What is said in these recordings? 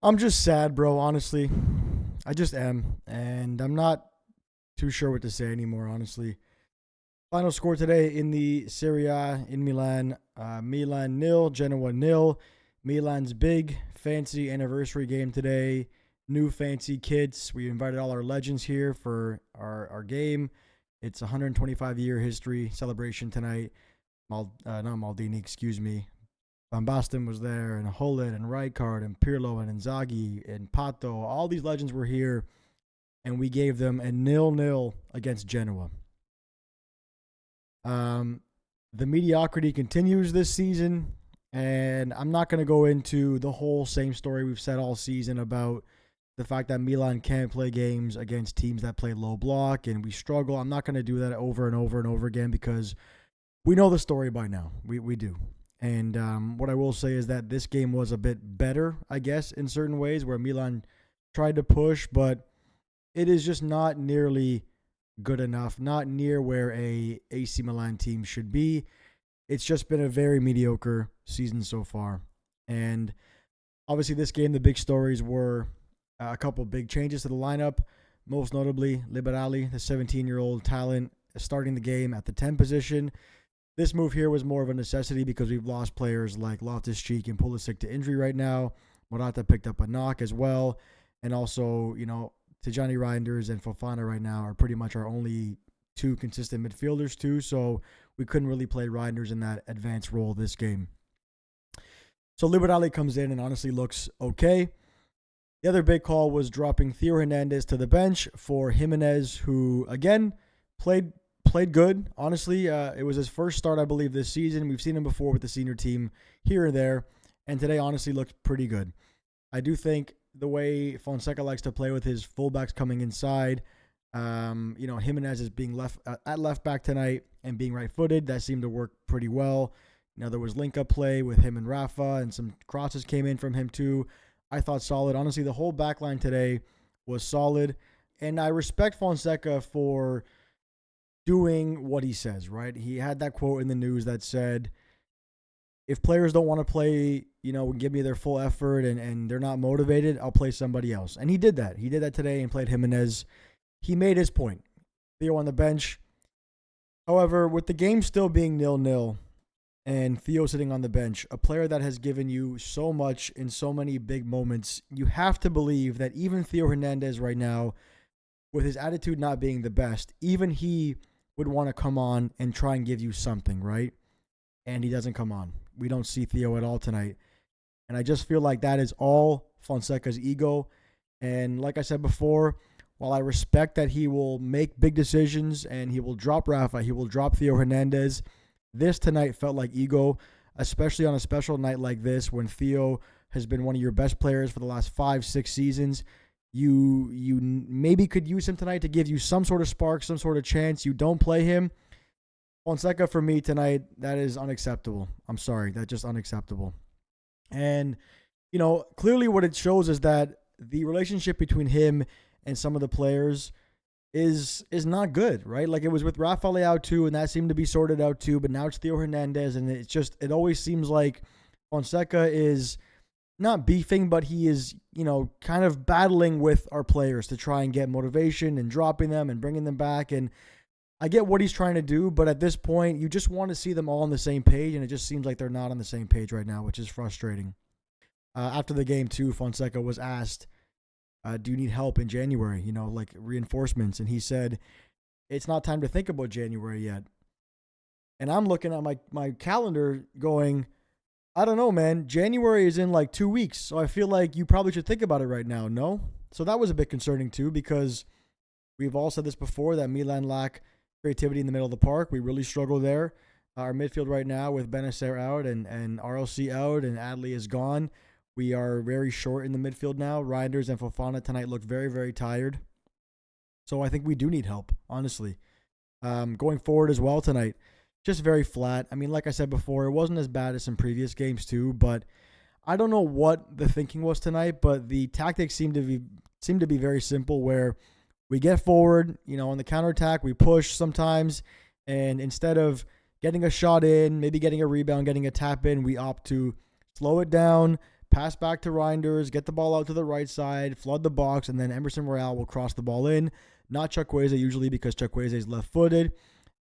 I'm just sad, bro, honestly. I just am. And I'm not too sure what to say anymore, honestly. Final score today in the Serie A in Milan. Milan nil, Genoa nil. Milan's big, fancy anniversary game today. New fancy kits. We invited all our legends here for our game. It's 125-year history celebration tonight. Not Maldini, excuse me. Van Basten was there, and Hullet, and Rijkaard, and Pirlo, and Inzaghi, and Pato. All these legends were here, and we gave them a 0-0 against Genoa. The mediocrity continues this season, and I'm not going to go into the whole same story we've said all season about the fact that Milan can't play games against teams that play low block, and we struggle. I'm not going to do that over and over and over again because we know the story by now. We do. And what I will say is that this game was a bit better, I guess, in certain ways, where Milan tried to push, but it is just not nearly good enough, not near where a AC Milan team should be. It's just been a very mediocre season so far. And obviously this game, the big stories were a couple big changes to the lineup, most notably Liberali, the 17-year-old talent, starting the game at the 10 position. This move here was more of a necessity because we've lost players like Loftus-Cheek and Pulisic to injury right now. Morata picked up a knock as well. And also, Tijani Reinders and Fofana right now are pretty much our only two consistent midfielders too. So we couldn't really play Reinders in that advanced role this game. So Liberali comes in and honestly looks okay. The other big call was dropping Theo Hernandez to the bench for Jimenez, who, again, played good. Honestly, it was his first start, I believe, this season. We've seen him before with the senior team here and there, and today honestly looked pretty good. I do think the way Fonseca likes to play with his fullbacks coming inside, Jimenez is being left at left back tonight and being right-footed. That seemed to work pretty well. There was link-up play with him and Rafa, and some crosses came in from him too. I thought solid. Honestly, the whole back line today was solid, and I respect Fonseca for doing what he says, right? He had that quote in the news that said, if players don't want to play, give me their full effort and they're not motivated, I'll play somebody else. And he did that. He did that today and played Jimenez. He made his point. Theo on the bench. However, with the game still being 0-0 and Theo sitting on the bench, a player that has given you so much in so many big moments, you have to believe that even Theo Hernandez right now, with his attitude not being the best, even he would want to come on and try and give you something, right? And he doesn't come on. We don't see Theo at all tonight. And I just feel like that is all Fonseca's ego. And like I said before, while I respect that he will make big decisions and he will drop Rafa, he will drop Theo Hernandez, this tonight felt like ego, especially on a special night like this when Theo has been one of your best players for the last 5-6 seasons. You maybe could use him tonight to give you some sort of spark, some sort of chance. You don't play him. Fonseca, for me tonight, that is unacceptable. I'm sorry. That's just unacceptable. And, clearly what it shows is that the relationship between him and some of the players is not good, right? Like it was with Rafa Leao too, and that seemed to be sorted out too, but now it's Theo Hernandez, and it always seems like Fonseca is not beefing, but he is, kind of battling with our players to try and get motivation and dropping them and bringing them back. And I get what he's trying to do, but at this point, you just want to see them all on the same page, and it just seems like they're not on the same page right now, which is frustrating. After the game, too, Fonseca was asked, do you need help in January, like reinforcements? And he said, it's not time to think about January yet. And I'm looking at my calendar going, I don't know, man. January is in like 2 weeks, so I feel like you probably should think about it right now, no? So that was a bit concerning too, because we've all said this before, that Milan lack creativity in the middle of the park. We really struggle there. Our midfield right now with Benacer out and RLC out and Adley is gone. We are very short in the midfield now. Reinders and Fofana tonight looked very, very tired. So I think we do need help, honestly. Going forward as well tonight, just very flat. I mean, like I said before, it wasn't as bad as some previous games too, but I don't know what the thinking was tonight, but the tactics seemed to be very simple, where we get forward, on the counterattack, we push sometimes, and instead of getting a shot in, maybe getting a rebound, getting a tap in, we opt to slow it down, pass back to Reinders, get the ball out to the right side, flood the box, and then Emerson Royale will cross the ball in. Not Chukwueze usually, because Chukwueze is left-footed,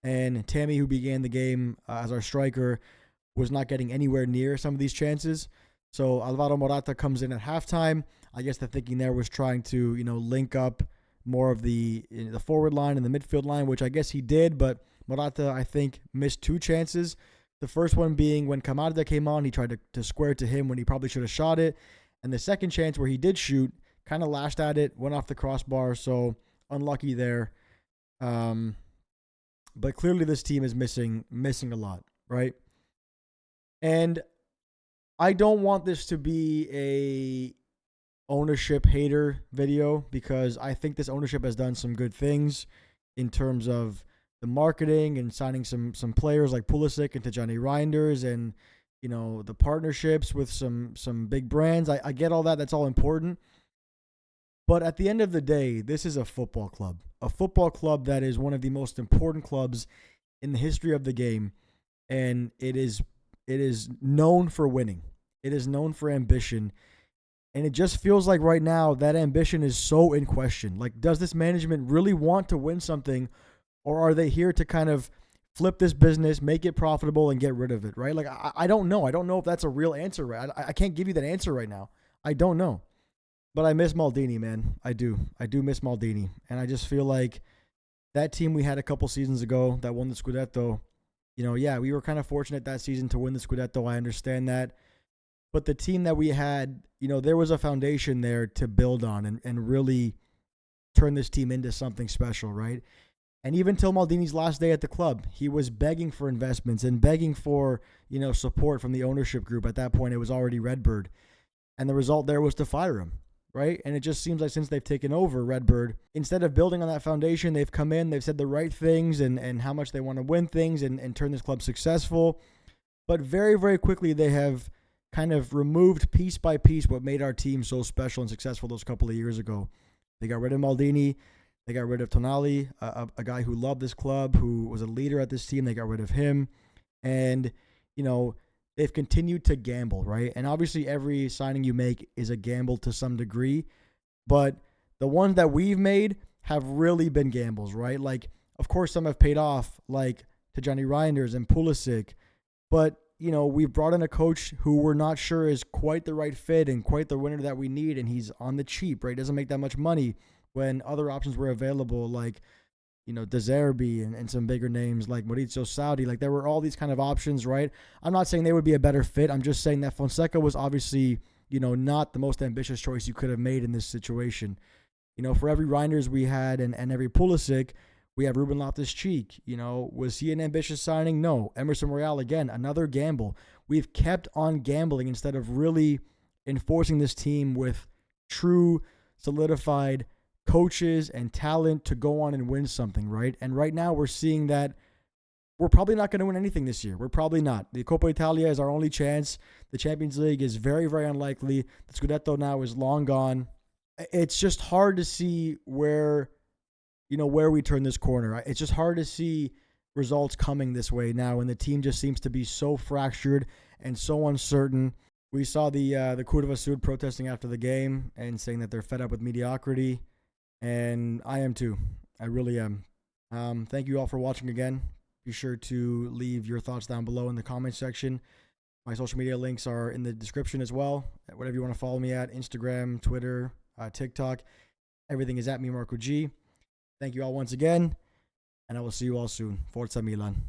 and Tammy, who began the game as our striker, was not getting anywhere near some of these chances. So Alvaro Morata comes in at halftime. I guess the thinking there was trying to, link up more of the forward line and the midfield line, which I guess he did, but Morata, I think, missed 2 chances. The first one being when Camarda came on, he tried to square it to him when he probably should have shot it. And the second chance where he did shoot, kind of lashed at it, went off the crossbar, so unlucky there. But clearly this team is missing a lot, right? And I don't want this to be a ownership hater video, because I think this ownership has done some good things in terms of the marketing and signing some players like Pulisic and Tijani Reinders, and the partnerships with some big brands. I get all that. That's all important. But at the end of the day, this is a football club that is one of the most important clubs in the history of the game, and it is known for winning. It is known for ambition. And it just feels like right now that ambition is so in question. Like, does this management really want to win something, or are they here to kind of flip this business, make it profitable, and get rid of it, right? Like, I don't know. I don't know if that's a real answer, right? I can't give you that answer right now. I don't know. But I miss Maldini, man. I do. I do miss Maldini. And I just feel like that team we had a couple seasons ago that won the Scudetto, we were kind of fortunate that season to win the Scudetto. I understand that. But the team that we had, there was a foundation there to build on and really turn this team into something special, right? And even till Maldini's last day at the club, he was begging for investments and begging for, support from the ownership group. At that point, it was already Redbird. And the result there was to fire him, right? And it just seems like since they've taken over Redbird, instead of building on that foundation, they've come in, they've said the right things and how much they want to win things and turn this club successful. But very, very quickly, they have kind of removed piece by piece what made our team so special and successful those couple of years ago. They got rid of Maldini. They got rid of Tonali, a guy who loved this club, who was a leader at this team. They got rid of him. And, they've continued to gamble, right? And obviously every signing you make is a gamble to some degree. But the ones that we've made have really been gambles, right? Like, of course, some have paid off, like Tijani Reinders and Pulisic. But, we've brought in a coach who we're not sure is quite the right fit and quite the winner that we need. And he's on the cheap, right? Doesn't make that much money when other options were available, like, De Zerbi and some bigger names like Maurizio Saudi. Like, there were all these kind of options, right? I'm not saying they would be a better fit. I'm just saying that Fonseca was obviously, not the most ambitious choice you could have made in this situation. For every Reinders we had and every Pulisic, we have Ruben Loftus-Cheek. Was he an ambitious signing? No. Emerson Royale, again, another gamble. We've kept on gambling instead of really enforcing this team with true, solidified coaches and talent to go on and win something, right? And right now we're seeing that we're probably not going to win anything this year. We're probably not. The Coppa Italia is our only chance. The Champions League is very, very unlikely. The Scudetto now is long gone. It's just hard to see where we turn this corner. It's just hard to see results coming this way now, and the team just seems to be so fractured and so uncertain. We saw the Curva Sud protesting after the game and saying that they're fed up with mediocrity. And I am too. I really am. Thank you all for watching again. Be sure to leave your thoughts down below in the comment section. My social media links are in the description as well. Whatever you want to follow me at, Instagram, Twitter, TikTok. Everything is at me, Marco G. Thank you all once again, and I will see you all soon. Forza Milan.